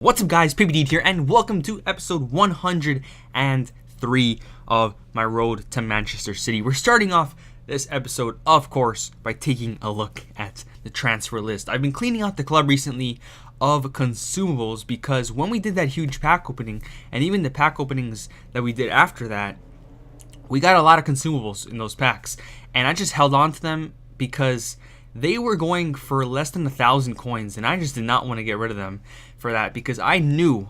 What's up guys, PPD here, and welcome to episode 103 of my road to Manchester City. We're starting off this episode, of course, by taking a look at the transfer list. I've been cleaning out the club recently of consumables because when we did that huge pack opening, and even the pack openings that we did after that, we got a lot of consumables in those packs, and I just held on to them because they were going for less than 1,000 coins, and I just did not want to get rid of them for that because I knew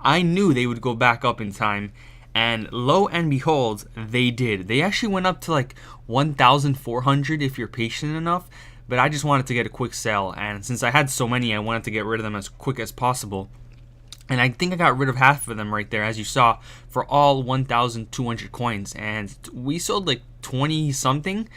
they would go back up in time, and lo and behold, they did. They actually went up to like 1,400 if you're patient enough, but I just wanted to get a quick sell, and since I had so many, I wanted to get rid of them as quick as possible. And I think I got rid of half of them right there, as you saw, for all 1,200 coins, and we sold like 20 something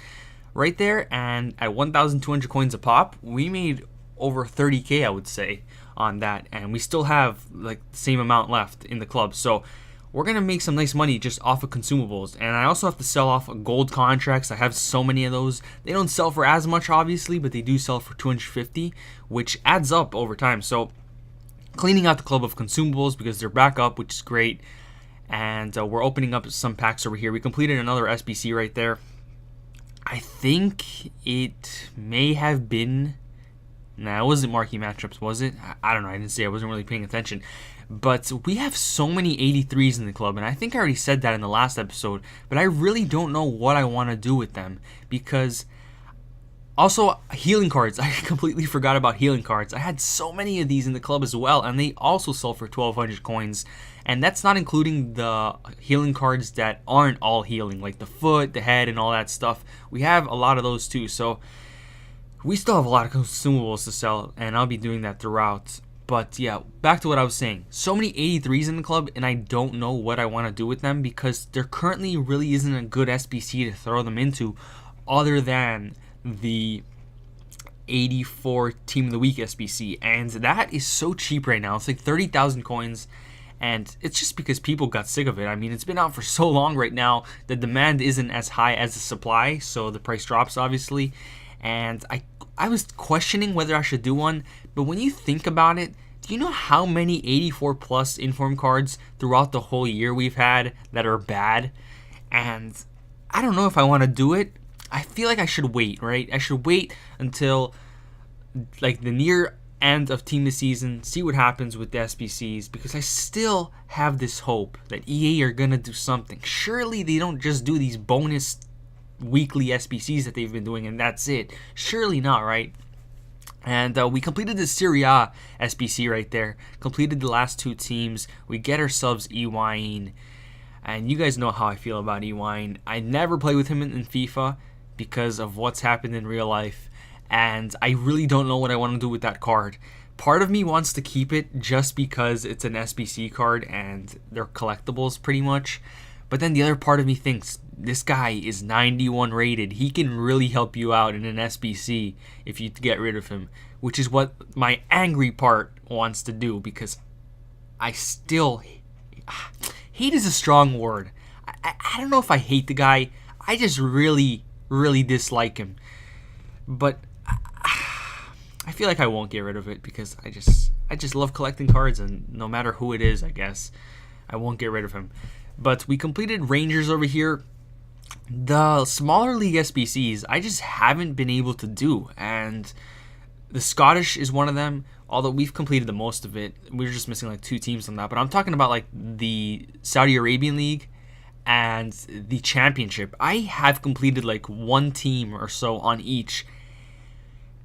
right there, and at 1,200 coins a pop, we made over 30k, I would say, on that, and we still have like the same amount left in the club. So we're gonna make some nice money just off of consumables. And I also have to sell off gold contracts. I have so many of those. They don't sell for as much, obviously, but they do sell for 250, which adds up over time. So cleaning out the club of consumables because they're back up, which is great. And we're opening up some packs over here. We completed another SBC right there. I think it may have been... Nah, it wasn't marquee matchups, was it? I don't know. I didn't see. I wasn't really paying attention. But we have so many 83s in the club, and I think I already said that in the last episode, but I really don't know what I want to do with them because... Also, healing cards. I completely forgot about healing cards. I had so many of these in the club as well, and they also sell for 1,200 coins. And that's not including the healing cards that aren't all healing, like the foot, the head, and all that stuff. We have a lot of those too, so we still have a lot of consumables to sell, and I'll be doing that throughout. But yeah, back to what I was saying. So many 83s in the club, and I don't know what I want to do with them because there currently really isn't a good SBC to throw them into other than the 84 Team of the Week SBC, and that is so cheap right now. It's like 30,000 coins, and it's just because people got sick of it. I mean, it's been out for so long right now. The demand isn't as high as the supply, so the price drops, obviously. And I was questioning whether I should do one, but when you think about it, do you know how many 84 plus inform cards throughout the whole year we've had that are bad? And I don't know if I want to do it. I feel like I should wait, right? I should wait until like the near end of Team of the Season, see what happens with the SBCs, because I still have this hope that EA are going to do something. Surely they don't just do these bonus weekly SBCs that they've been doing and that's it. Surely not, right? And we completed the Serie A SBC right there. Completed the last two teams. We get ourselves Ewine. And you guys know how I feel about Ewine. I never play with him in FIFA because of what's happened in real life, and I really don't know what I want to do with that card. Part of me wants to keep it just because it's an SBC card and they're collectibles pretty much, but then the other part of me thinks this guy is 91 rated. He can really help you out in an SBC if you get rid of him, which is what my angry part wants to do, because I still... hate is a strong word. I don't know if I hate the guy. I just really dislike him. But I feel like I won't get rid of it because I just love collecting cards, and no matter who it is, I guess I won't get rid of him. But we completed Rangers over here. The smaller league SBCs I just haven't been able to do, and the Scottish is one of them. Although we've completed the most of it, we're just missing like 2 teams on that. But I'm talking about like the Saudi Arabian League and the Championship. I have completed like 1 team or so on each.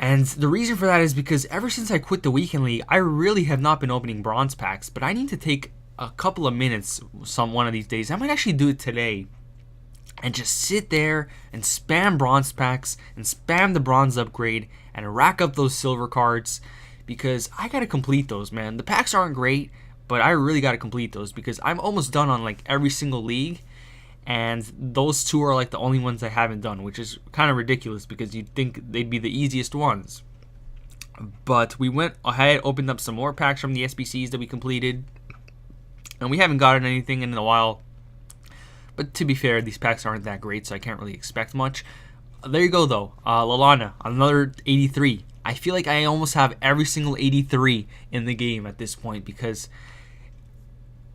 And the reason for that is because ever since I quit the Weekend League, I really have not been opening bronze packs. But I need to take a couple of minutes one of these days. I might actually do it today and just sit there and spam bronze packs and spam the bronze upgrade and rack up those silver cards, because I gotta complete those, man. The packs aren't great, but I really gotta complete those because I'm almost done on like every single league, and those 2 are like the only ones I haven't done, which is kind of ridiculous because you'd think they'd be the easiest ones. But we went ahead, opened up some more packs from the SBCs that we completed, and we haven't gotten anything in a while. But to be fair, these packs aren't that great, so I can't really expect much. There you go, though. Lalana, another 83. I feel like I almost have every single 83 in the game at this point, because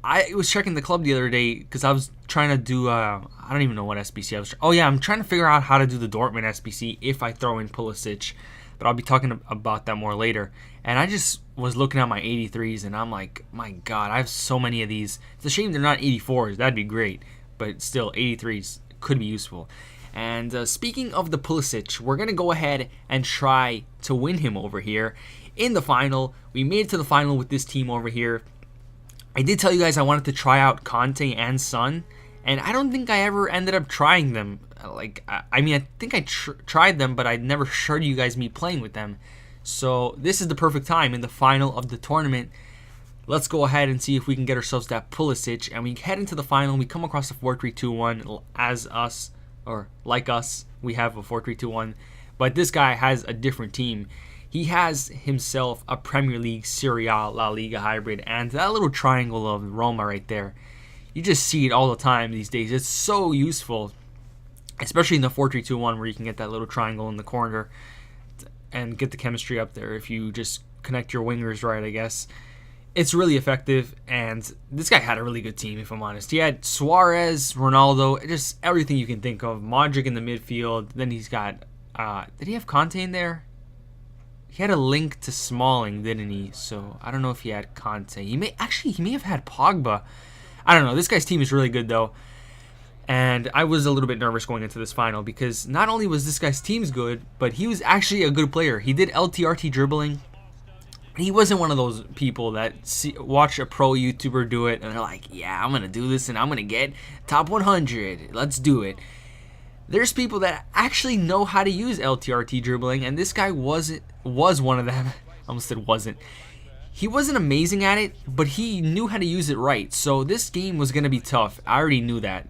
I was checking the club the other day because I was trying to do, I don't even know what SBC I was. Oh yeah, I'm trying to figure out how to do the Dortmund SBC if I throw in Pulisic, but I'll be talking about that more later. And I just was looking at my 83s, and I'm like, my God, I have so many of these. It's a shame they're not 84s. That'd be great, but still, 83s could be useful. And speaking of the Pulisic, we're going to go ahead and try to win him over here in the final. We made it to the final with this team over here. I did tell you guys I wanted to try out Conte and Son, and I don't think I ever ended up trying them. Like, I mean, I think I tried them, but I never showed you guys me playing with them. So this is the perfect time in the final of the tournament. Let's go ahead and see if we can get ourselves that Pulisic, and we head into the final. We come across a 4-3-2-1 as us, or like us. We have a 4-3-2-1, but this guy has a different team. He has himself a Premier League, Serie A, La Liga hybrid, and that little triangle of Roma right there. You just see it all the time these days. It's so useful, especially in the 4-3-2-1 where you can get that little triangle in the corner and get the chemistry up there if you just connect your wingers right, I guess. It's really effective, and this guy had a really good team, if I'm honest. He had Suarez, Ronaldo, just everything you can think of. Modric in the midfield. Then he's got, did he have Conte in there? He had a link to Smalling, didn't he? So I don't know if he had Conte. He may have had Pogba. I don't know. This guy's team is really good though. And I was a little bit nervous going into this final because not only was this guy's team's good, but he was actually a good player. He did LTRT dribbling. He wasn't one of those people that watch a pro YouTuber do it and they're like, yeah, I'm going to do this and I'm going to get top 100. Let's do it. There's people that actually know how to use LTRT dribbling, and this guy was one of them. I almost said wasn't. He wasn't amazing at it, but he knew how to use it right. So this game was going to be tough. I already knew that.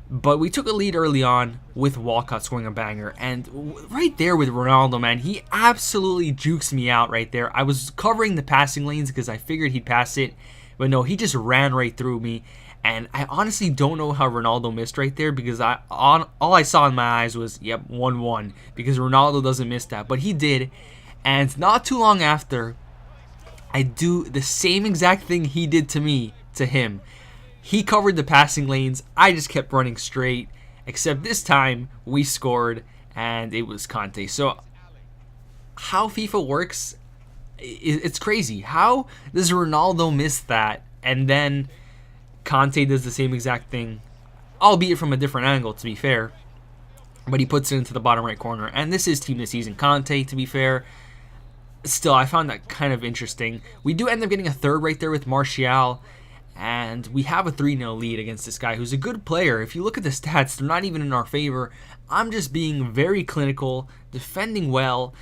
But we took a lead early on with Walcott scoring a banger. And right there with Ronaldo, man, he absolutely jukes me out right there. I was covering the passing lanes because I figured he'd pass it. But no, he just ran right through me. And I honestly don't know how Ronaldo missed right there because all I saw in my eyes was, yep, 1-1. Because Ronaldo doesn't miss that. But he did. And not too long after, I do the same exact thing he did to me, to him. He covered the passing lanes. I just kept running straight. Except this time, we scored, and it was Conte. So, how FIFA works, it's crazy. How does Ronaldo miss that, and then Conte does the same exact thing, albeit from a different angle, to be fair. But he puts it into the bottom right corner. And this is Team of the Season Conte, to be fair. Still, I found that kind of interesting. We do end up getting a third right there with Martial. And we have a 3-0 lead against this guy who's a good player. If you look at the stats, they're not even in our favor. I'm just being very clinical, defending well,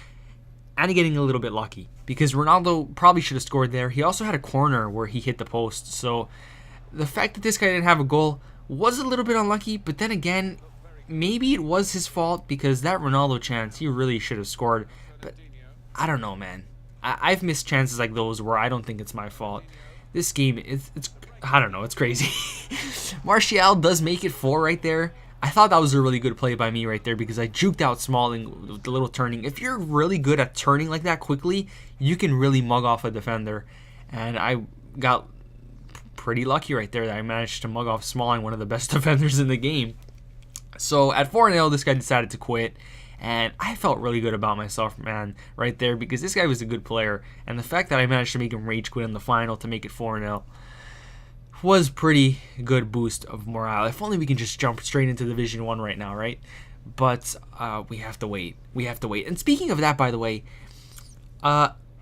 and getting a little bit lucky. Because Ronaldo probably should have scored there. He also had a corner where he hit the post. So the fact that this guy didn't have a goal was a little bit unlucky. But then again, maybe it was his fault because that Ronaldo chance, he really should have scored. But I don't know, man. I've missed chances like those where I don't think it's my fault. This game, it's I don't know, it's crazy. Martial does make it 4 right there. I thought that was a really good play by me right there because I juked out Smalling with the little turning. If you're really good at turning like that quickly, you can really mug off a defender. And I got pretty lucky right there that I managed to mug off Smalling, one of the best defenders in the game. So at 4-0, this guy decided to quit. And I felt really good about myself, man, right there, because this guy was a good player. And the fact that I managed to make him rage quit in the final to make it 4-0 was pretty good boost of morale. If only we can just jump straight into Division 1 right now, right? But we have to wait. We have to wait. And speaking of that, by the way,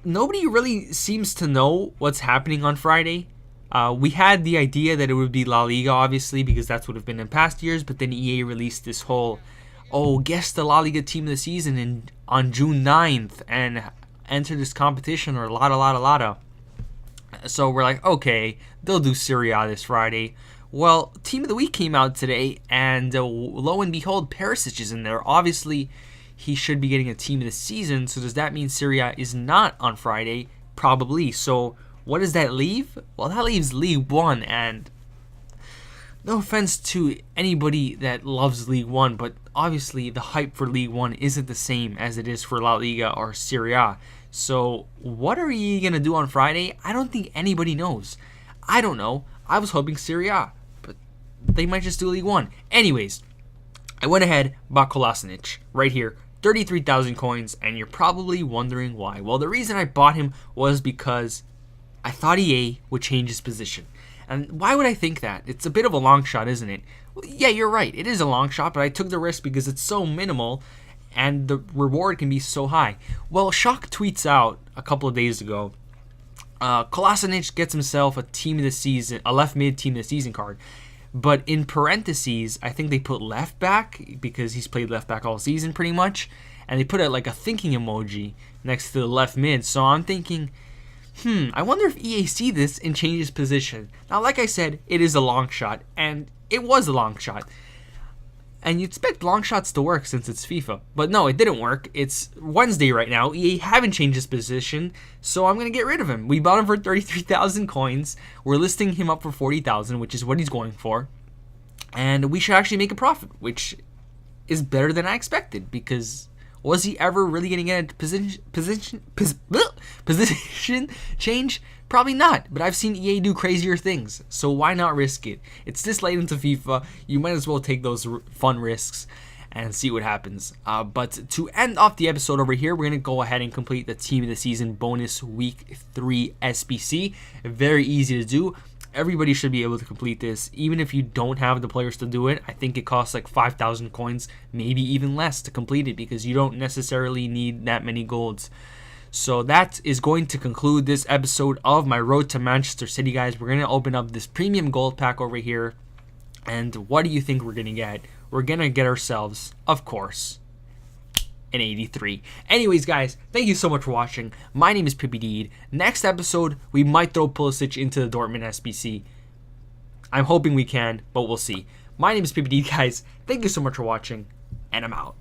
nobody really seems to know what's happening on Friday. We had the idea that it would be La Liga, obviously, because that's what have been in past years. But then EA released this whole, guess the La Liga team of the season on June 9th and enter this competition or lotta. So we're like, okay, they'll do Serie A this Friday. Well, Team of the Week came out today, and lo and behold, Perisic is in there. Obviously, he should be getting a Team of the Season, so does that mean Serie A is not on Friday? Probably. So what does that leave? Well, that leaves League 1, and no offense to anybody that loves League 1, but obviously the hype for League 1 isn't the same as it is for La Liga or Serie A. So what are you going to do on Friday? I don't think anybody knows. I don't know. I was hoping Serie A, but they might just do League 1. Anyways, I went ahead, bought Kolasinac right here, 33,000 coins, and you're probably wondering why. Well, the reason I bought him was because I thought EA would change his position. And why would I think that? It's a bit of a long shot, isn't it? Well, yeah, you're right. It is a long shot, but I took the risk because it's so minimal and the reward can be so high. Well, Shock tweets out a couple of days ago, Kolasinac gets himself a team of the season, a left mid team of the season card. But in parentheses, I think they put left back because he's played left back all season pretty much. And they put like a thinking emoji next to the left mid. So I'm thinking, I wonder if EA see this and changes position. Now, like I said, it is a long shot, and it was a long shot. And you expect long shots to work since it's FIFA. But no, it didn't work. It's Wednesday right now. EA haven't changed his position, so I'm going to get rid of him. We bought him for 33,000 coins. We're listing him up for 40,000, which is what he's going for. And we should actually make a profit, which is better than I expected, because was he ever really going to get a position change? Probably not, but I've seen EA do crazier things, so why not risk it? It's this late into FIFA, you might as well take those fun risks and see what happens. But to end off the episode over here, we're going to go ahead and complete the Team of the Season bonus Week 3 SBC. Very easy to do. Everybody should be able to complete this, even if you don't have the players to do it. I think it costs like 5,000 coins, maybe even less to complete it, because you don't necessarily need that many golds. So that is going to conclude this episode of my Road to Manchester City, guys. We're going to open up this premium gold pack over here. And what do you think we're going to get? We're going to get ourselves, of course, an 83. Anyways, guys, thank you so much for watching. My name is Pippi. Next episode, we might throw Pulisic into the Dortmund SBC. I'm hoping we can, but we'll see. My name is Pippi, guys. Thank you so much for watching, and I'm out.